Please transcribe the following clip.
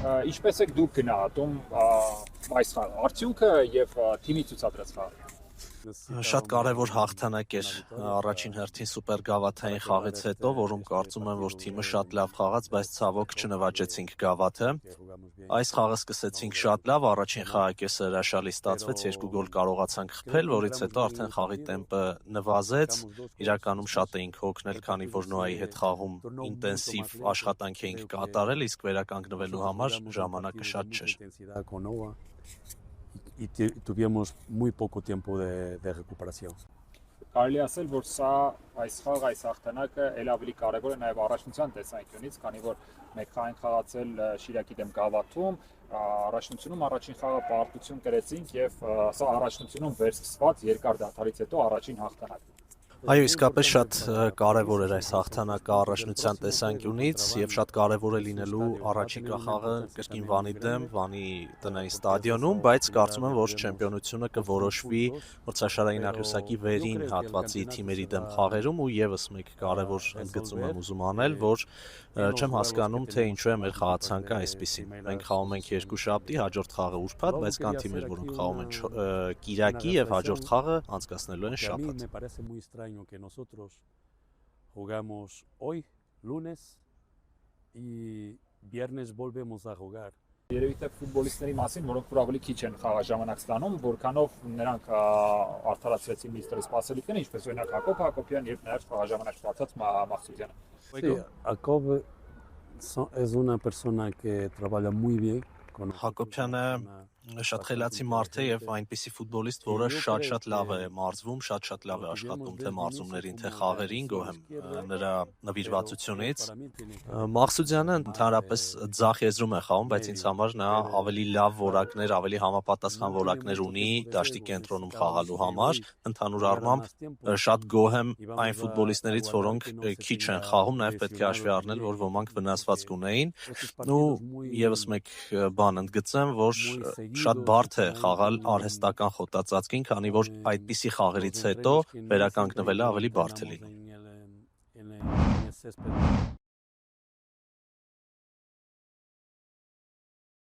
Ինչպես եք դուք գնահատում այս խաղը, արդյունքը եւ թիմի ցուցադրած խաղը։ Շատ կարևոր հաղթանակ էր առաջին հերթին սուպեր գավաթային խաղից հետո, որում կարծում եմ, որ թիմը շատ լավ խաղաց, բայց ցավոք չնվաճեցինք գավաթը։ Այս խաղը սկսեցինք շատ լավ, առաջին խաղակեսը հրաշալի ստացվեց, 2 գոլ կարողացանք խփել, որից հետո արդեն խաղի տեմպը նվազեց։ Իրականում շատ էինք հոգնել, քանի որ Նոայի հետ խաղում ինտենսիվ աշխատանք էինք կատարել, իսկ վերականգնվելու համար ժամանակը շատ չէր։ Y tuvimos muy poco tiempo de recuperación. Կարելի ասել, որ այս հաղթանակը ել ավելի կարևոր է նաև առաջնության տեսանկյունից, քանի որ մեկ խաղ ենք խաղացել Շիրակի դեմ Գավաթում, առաջնությունում առաջին խաղը պարտություն կրեցինք եւ սա առաջնությունում վերսկսված երկար դադարից հետո առաջին հաղթանակն է։ Այո, իսկապես շատ կարևոր էր այս հաղթանակը առաջնության տեսանկյունից եւ շատ կարևոր է լինելու առաջիկա խաղը կրկին Վանի դեմ, Վանի տնային ստադիոնում, բայց կարծում եմ, որ չեմպիոնությունը կորոշվի մրցաշարային աղյուսակի վերին հատվածի թիմերի դեմ խաղերում ու եւս մեկ կարևոր ընդգծում եմ ուզում անել, որ չեմ հասկանում, թե ինչու է մեր խաղացանկը այսպեսին։ Մենք խաղում ենք երկուշաբթի, հաջորդ խաղը ուրբաթ, բայց կան թիմեր, որոնք խաղում են կիրակի եւ հաջորդ խաղը անցկացնելու են շաբաթ։ Que nosotros jugamos hoy, lunes, y viernes volvemos a jugar. Երևի թե ֆուտբոլիստների մասին, որոնք որ ավելի քիչ են խաղաժամանակ ստանում, որքանով նրանք արդարացրեցին միստերի սպասելիքները, ինչպես օրինակ Հակոբ Հակոբյան եւ նաեւ խաղաժամանակ ստացած Մաղսուդյանը։ Sí, Jacob es una persona que trabaja muy bien. Հակոբյանը շատ խելացի մարդ է եւ այնպիսի ֆուտբոլիստ, որը շատ լավ է մարզվում, շատ լավ է աշխատում թե մարզումներին, թե խաղերին, գոհ եմ նրա նվիրվածությունից։ Մաղսուդյանը ընդհանրապես ձախ եզրում է խաղում, բայց ինձ համար նա ավելի լավ որակներ, ավելի համապատասխան որակներ ունի դաշտի կենտրոնում խաղալու համար։ Ընդհանուր առմամբ շատ գոհ եմ այն ֆուտբոլիստներից, որոնք քիչ են խաղում, նաեւ պետք է հաշվի առնել, որ ոմանք վնասված կունեին։ Ու եւս մեկ բան ընդգծեմ, որ շատ բարդ է խաղալ արհեստական խոտածածկին, քանի որ այդպիսի խաղերից հետո վերականգնվելը ավելի բարդ է լինում։